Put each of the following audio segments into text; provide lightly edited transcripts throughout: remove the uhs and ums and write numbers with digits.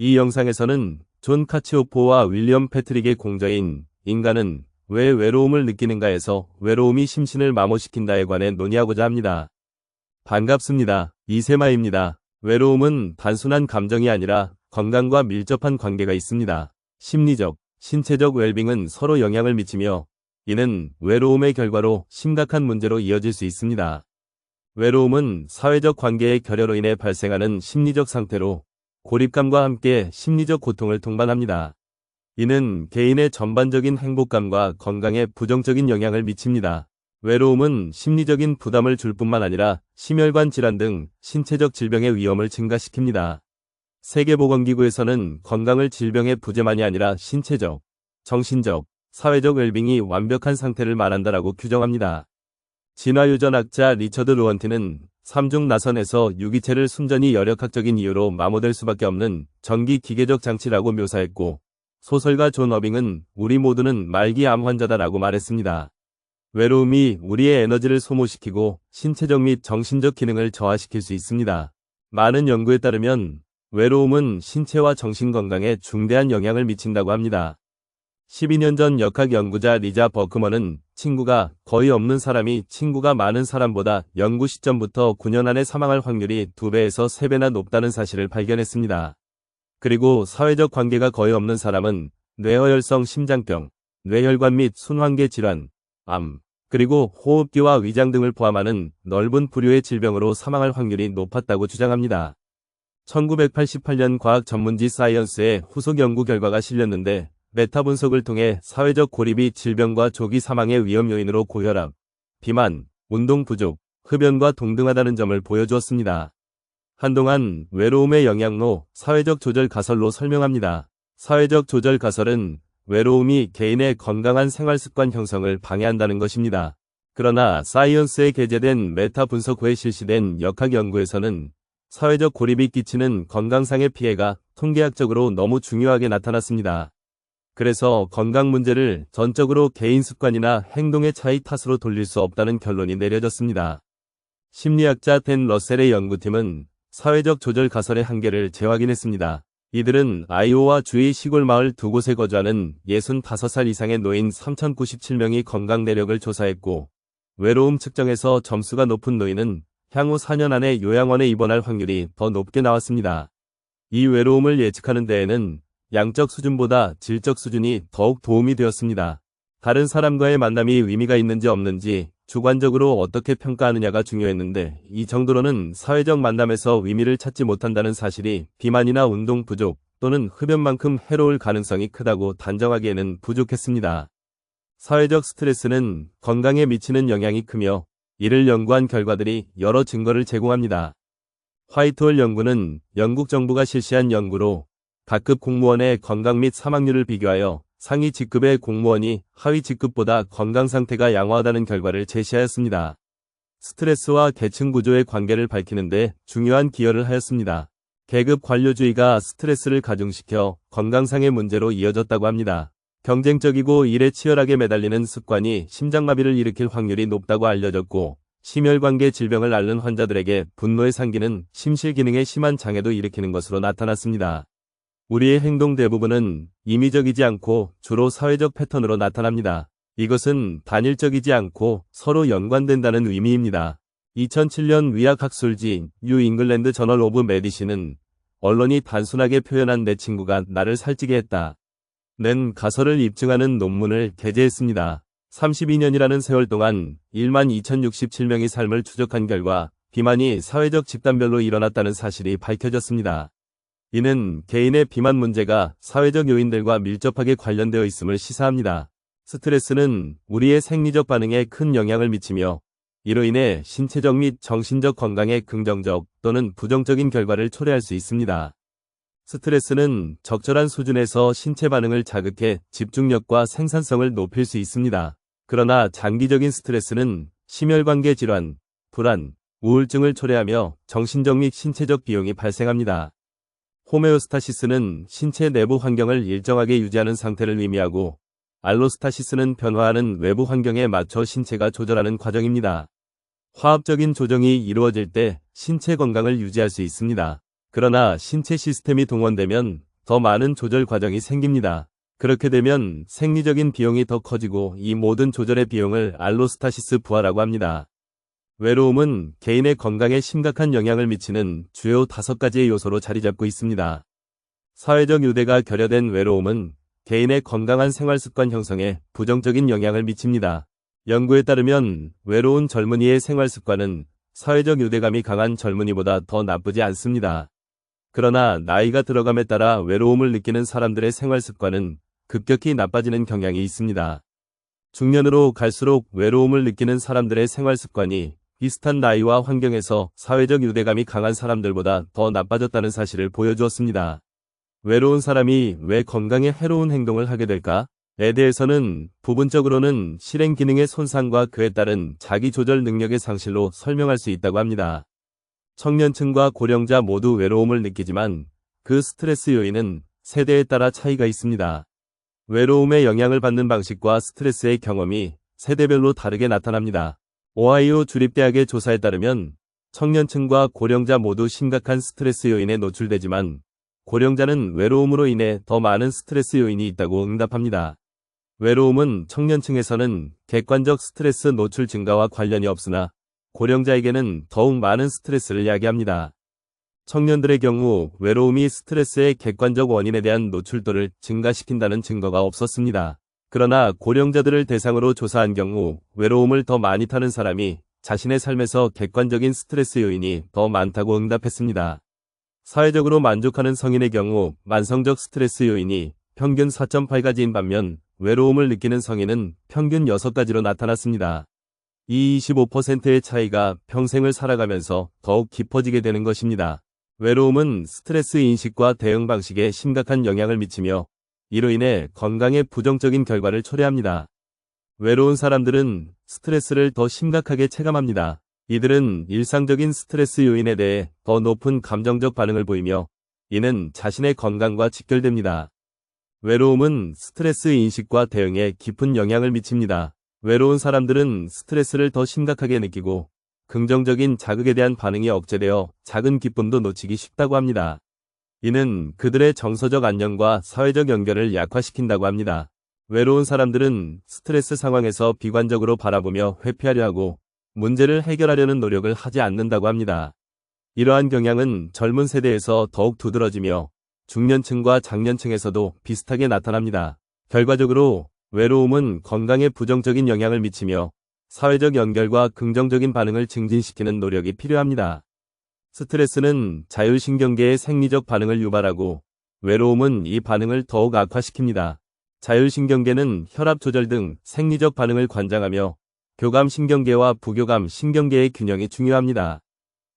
이 영상에서는 존 카치오포와 윌리엄 패트릭의 공저인 인간은 왜 외로움을 느끼는가에서 외로움이 심신을 마모시킨다에 관해 논의하고자 합니다. 반갑습니다. 이세마입니다. 외로움은 단순한 감정이 아니라 건강과 밀접한 관계가 있습니다. 심리적, 신체적 웰빙은 서로 영향을 미치며 이는 외로움의 결과로 심각한 문제로 이어질 수 있습니다. 외로움은 사회적 관계의 결여로 인해 발생하는 심리적 상태로 고립감과 함께 심리적 고통을 동반합니다. 이는 개인의 전반적인 행복감과 건강에 부정적인 영향을 미칩니다. 외로움은 심리적인 부담을 줄 뿐만 아니라 심혈관 질환 등 신체적 질병의 위험을 증가시킵니다. 세계보건기구에서는 건강을 질병의 부재만이 아니라 신체적, 정신적, 사회적 웰빙이 완벽한 상태를 말한다라고 규정합니다. 진화유전학자 리처드 로원티는 삼중 나선에서 유기체를 순전히 열역학적인 이유로 마모될 수밖에 없는 전기 기계적 장치라고 묘사했고, 소설가 존 어빙은 우리 모두는 말기 암 환자다라고 말했습니다. 외로움이 우리의 에너지를 소모시키고 신체적 및 정신적 기능을 저하시킬 수 있습니다. 많은 연구에 따르면 외로움은 신체와 정신 건강에 중대한 영향을 미친다고 합니다. 12년 전 역학 연구자 리자 버크먼은 친구가 거의 없는 사람이 친구가 많은 사람보다 연구 시점부터 9년 안에 사망할 확률이 2배에서 3배나 높다는 사실을 발견했습니다. 그리고 사회적 관계가 거의 없는 사람은 뇌허혈성 심장병, 뇌혈관 및 순환계 질환, 암, 그리고 호흡기와 위장 등을 포함하는 넓은 부류의 질병으로 사망할 확률이 높았다고 주장합니다. 1988년 과학 전문지 사이언스에 후속 연구 결과가 실렸는데 메타 분석을 통해 사회적 고립이 질병과 조기 사망의 위험 요인으로 고혈압, 비만, 운동 부족, 흡연과 동등하다는 점을 보여주었습니다. 한동안 외로움의 영향로 사회적 조절 가설로 설명합니다. 사회적 조절 가설은 외로움이 개인의 건강한 생활 습관 형성을 방해한다는 것입니다. 그러나 사이언스에 게재된 메타 분석 후에 실시된 역학 연구에서는 사회적 고립이 끼치는 건강상의 피해가 통계학적으로 너무 중요하게 나타났습니다. 그래서 건강 문제를 전적으로 개인 습관이나 행동의 차이 탓으로 돌릴 수 없다는 결론이 내려졌습니다. 심리학자 댄 러셀의 연구팀은 사회적 조절 가설의 한계를 재확인했습니다. 이들은 아이오와 주의 시골 마을 2곳에 거주하는 65살 이상의 노인 3,097명이 건강 내력을 조사했고, 외로움 측정에서 점수가 높은 노인은 향후 4년 안에 요양원에 입원할 확률이 더 높게 나왔습니다. 이 외로움을 예측하는 데에는 양적 수준보다 질적 수준이 더욱 도움이 되었습니다. 다른 사람과의 만남이 의미가 있는지 없는지 주관적으로 어떻게 평가하느냐가 중요했는데 이 정도로는 사회적 만남에서 의미를 찾지 못한다는 사실이 비만이나 운동 부족 또는 흡연만큼 해로울 가능성이 크다고 단정하기에는 부족했습니다. 사회적 스트레스는 건강에 미치는 영향이 크며 이를 연구한 결과들이 여러 증거를 제공합니다. 화이트홀 연구는 영국 정부가 실시한 연구로 각급 공무원의 건강 및 사망률을 비교하여 상위 직급의 공무원이 하위 직급보다 건강 상태가 양호하다는 결과를 제시하였습니다. 스트레스와 계층 구조의 관계를 밝히는데 중요한 기여를 하였습니다. 계급 관료주의가 스트레스를 가중시켜 건강상의 문제로 이어졌다고 합니다. 경쟁적이고 일에 치열하게 매달리는 습관이 심장마비를 일으킬 확률이 높다고 알려졌고, 심혈관계 질병을 앓는 환자들에게 분노의 상기는 심실 기능에 심한 장애도 일으키는 것으로 나타났습니다. 우리의 행동 대부분은 임의적이지 않고 주로 사회적 패턴으로 나타납니다. 이것은 단일적이지 않고 서로 연관된다는 의미입니다. 2007년 의학학술지 뉴 잉글랜드 저널 오브 메디신은 언론이 단순하게 표현한 내 친구가 나를 살찌게 했다 는 가설을 입증하는 논문을 게재했습니다. 32년이라는 세월 동안 12,067명의 삶을 추적한 결과 비만이 사회적 집단별로 일어났다는 사실이 밝혀졌습니다. 이는 개인의 비만 문제가 사회적 요인들과 밀접하게 관련되어 있음을 시사합니다. 스트레스는 우리의 생리적 반응에 큰 영향을 미치며 이로 인해 신체적 및 정신적 건강에 긍정적 또는 부정적인 결과를 초래할 수 있습니다. 스트레스는 적절한 수준에서 신체 반응을 자극해 집중력과 생산성을 높일 수 있습니다. 그러나 장기적인 스트레스는 심혈관계 질환, 불안, 우울증을 초래하며 정신적 및 신체적 비용이 발생합니다. 호메오스타시스는 신체 내부 환경을 일정하게 유지하는 상태를 의미하고, 알로스타시스는 변화하는 외부 환경에 맞춰 신체가 조절하는 과정입니다. 화합적인 조정이 이루어질 때 신체 건강을 유지할 수 있습니다. 그러나 신체 시스템이 동원되면 더 많은 조절 과정이 생깁니다. 그렇게 되면 생리적인 비용이 더 커지고 이 모든 조절의 비용을 알로스타시스 부하라고 합니다. 외로움은 개인의 건강에 심각한 영향을 미치는 주요 5가지의 요소로 자리 잡고 있습니다. 사회적 유대가 결여된 외로움은 개인의 건강한 생활습관 형성에 부정적인 영향을 미칩니다. 연구에 따르면 외로운 젊은이의 생활습관은 사회적 유대감이 강한 젊은이보다 더 나쁘지 않습니다. 그러나 나이가 들어감에 따라 외로움을 느끼는 사람들의 생활습관은 급격히 나빠지는 경향이 있습니다. 중년으로 갈수록 외로움을 느끼는 사람들의 생활습관이 비슷한 나이와 환경에서 사회적 유대감이 강한 사람들보다 더 나빠졌다는 사실을 보여주었습니다. 외로운 사람이 왜 건강에 해로운 행동을 하게 될까에 대해서는 부분적으로는 실행 기능의 손상과 그에 따른 자기 조절 능력의 상실로 설명할 수 있다고 합니다. 청년층과 고령자 모두 외로움을 느끼지만 그 스트레스 요인은 세대에 따라 차이가 있습니다. 외로움의 영향을 받는 방식과 스트레스의 경험이 세대별로 다르게 나타납니다. 오하이오 주립대학의 조사에 따르면 청년층과 고령자 모두 심각한 스트레스 요인에 노출되지만 고령자는 외로움으로 인해 더 많은 스트레스 요인이 있다고 응답합니다. 외로움은 청년층에서는 객관적 스트레스 노출 증가와 관련이 없으나 고령자에게는 더욱 많은 스트레스를 야기합니다. 청년들의 경우 외로움이 스트레스의 객관적 원인에 대한 노출도를 증가시킨다는 증거가 없었습니다. 그러나 고령자들을 대상으로 조사한 경우 외로움을 더 많이 타는 사람이 자신의 삶에서 객관적인 스트레스 요인이 더 많다고 응답했습니다. 사회적으로 만족하는 성인의 경우 만성적 스트레스 요인이 평균 4.8가지인 반면 외로움을 느끼는 성인은 평균 6가지로 나타났습니다. 이 25%의 차이가 평생을 살아가면서 더욱 깊어지게 되는 것입니다. 외로움은 스트레스 인식과 대응 방식에 심각한 영향을 미치며 이로 인해 건강에 부정적인 결과를 초래합니다. 외로운 사람들은 스트레스를 더 심각하게 체감합니다. 이들은 일상적인 스트레스 요인에 대해 더 높은 감정적 반응을 보이며 이는 자신의 건강과 직결됩니다. 외로움은 스트레스 인식과 대응에 깊은 영향을 미칩니다. 외로운 사람들은 스트레스를 더 심각하게 느끼고 긍정적인 자극에 대한 반응이 억제되어 작은 기쁨도 놓치기 쉽다고 합니다. 이는 그들의 정서적 안정과 사회적 연결을 약화시킨다고 합니다. 외로운 사람들은 스트레스 상황에서 비관적으로 바라보며 회피하려 하고 문제를 해결하려는 노력을 하지 않는다고 합니다. 이러한 경향은 젊은 세대에서 더욱 두드러지며 중년층과 장년층에서도 비슷하게 나타납니다. 결과적으로 외로움은 건강에 부정적인 영향을 미치며 사회적 연결과 긍정적인 반응을 증진시키는 노력이 필요합니다. 스트레스는 자율신경계의 생리적 반응을 유발하고 외로움은 이 반응을 더욱 악화시킵니다. 자율신경계는 혈압 조절 등 생리적 반응을 관장하며 교감신경계와 부교감 신경계의 균형이 중요합니다.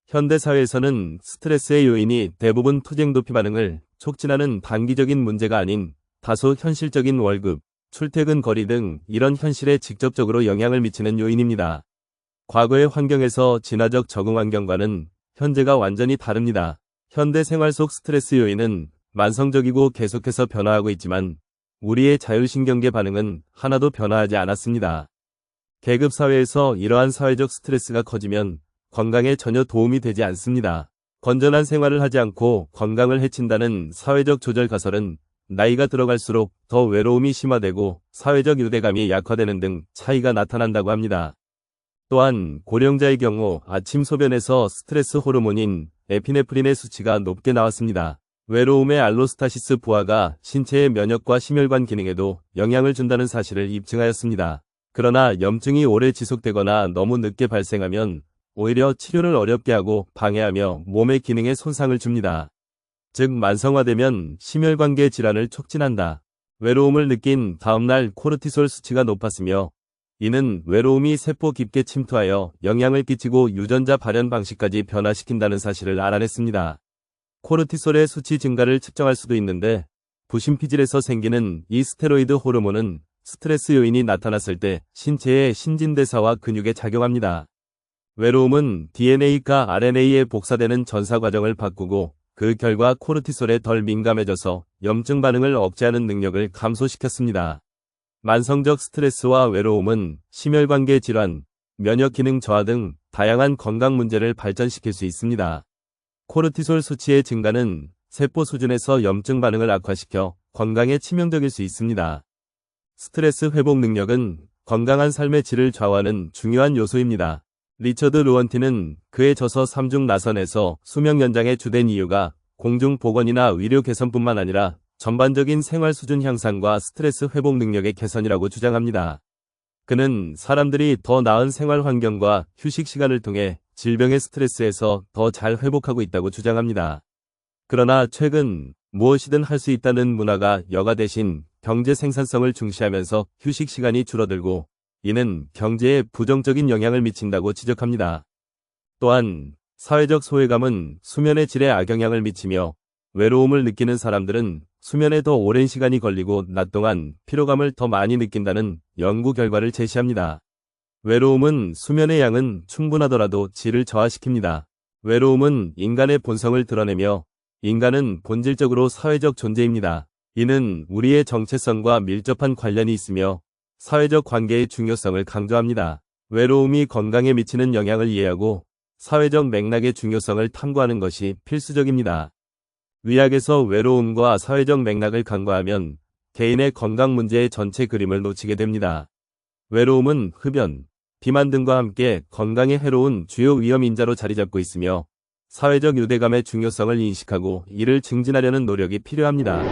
현대사회에서는 스트레스의 요인이 대부분 투쟁도피 반응을 촉진하는 단기적인 문제가 아닌 다소 현실적인 월급, 출퇴근 거리 등 이런 현실에 직접적으로 영향을 미치는 요인입니다. 과거의 환경에서 진화적 적응 환경과는 현재가 완전히 다릅니다. 현대 생활 속 스트레스 요인은 만성적이고 계속해서 변화하고 있지만 우리의 자율신경계 반응은 하나도 변화하지 않았습니다. 계급사회에서 이러한 사회적 스트레스가 커지면 건강에 전혀 도움이 되지 않습니다. 건전한 생활을 하지 않고 건강을 해친다는 사회적 조절 가설은 나이가 들어갈수록 더 외로움이 심화되고 사회적 유대감이 약화되는 등 차이가 나타난다고 합니다. 또한 고령자의 경우 아침 소변에서 스트레스 호르몬인 에피네프린의 수치가 높게 나왔습니다. 외로움의 알로스타시스 부하가 신체의 면역과 심혈관 기능에도 영향을 준다는 사실을 입증하였습니다. 그러나 염증이 오래 지속되거나 너무 늦게 발생하면 오히려 치료를 어렵게 하고 방해하며 몸의 기능에 손상을 줍니다. 즉 만성화되면 심혈관계 질환을 촉진한다. 외로움을 느낀 다음날 코르티솔 수치가 높았으며 이는 외로움이 세포 깊게 침투하여 영향을 끼치고 유전자 발현 방식까지 변화시킨다는 사실을 알아냈습니다. 코르티솔의 수치 증가를 측정할 수도 있는데 부심피질에서 생기는 이 스테로이드 호르몬은 스트레스 요인이 나타났을 때 신체의 신진대사와 근육에 작용합니다. 외로움은 DNA가 RNA에 복사되는 전사 과정을 바꾸고 그 결과 코르티솔에 덜 민감해져서 염증 반응을 억제하는 능력을 감소시켰습니다. 만성적 스트레스와 외로움은 심혈관계 질환, 면역 기능 저하 등 다양한 건강 문제를 발전시킬 수 있습니다. 코르티솔 수치의 증가는 세포 수준에서 염증 반응을 악화시켜 건강에 치명적일 수 있습니다. 스트레스 회복 능력은 건강한 삶의 질을 좌우하는 중요한 요소입니다. 리처드 루언티는 그의 저서 3중 나선에서 수명 연장의 주된 이유가 공중 보건이나 의료 개선뿐만 아니라 전반적인 생활 수준 향상과 스트레스 회복 능력의 개선이라고 주장합니다. 그는 사람들이 더 나은 생활 환경과 휴식 시간을 통해 질병의 스트레스에서 더 잘 회복하고 있다고 주장합니다. 그러나 최근 무엇이든 할 수 있다는 문화가 여가 대신 경제 생산성을 중시하면서 휴식 시간이 줄어들고 이는 경제에 부정적인 영향을 미친다고 지적합니다. 또한 사회적 소외감은 수면의 질에 악영향을 미치며 외로움을 느끼는 사람들은 수면에 더 오랜 시간이 걸리고 낮 동안 피로감을 더 많이 느낀다는 연구 결과를 제시합니다. 외로움은 수면의 양은 충분하더라도 질을 저하시킵니다. 외로움은 인간의 본성을 드러내며 인간은 본질적으로 사회적 존재입니다. 이는 우리의 정체성과 밀접한 관련이 있으며 사회적 관계의 중요성을 강조합니다. 외로움이 건강에 미치는 영향을 이해하고 사회적 맥락의 중요성을 탐구하는 것이 필수적입니다. 의학에서 외로움과 사회적 맥락을 간과하면 개인의 건강 문제의 전체 그림을 놓치게 됩니다. 외로움은 흡연, 비만 등과 함께 건강에 해로운 주요 위험 인자로 자리잡고 있으며 사회적 유대감의 중요성을 인식하고 이를 증진하려는 노력이 필요합니다.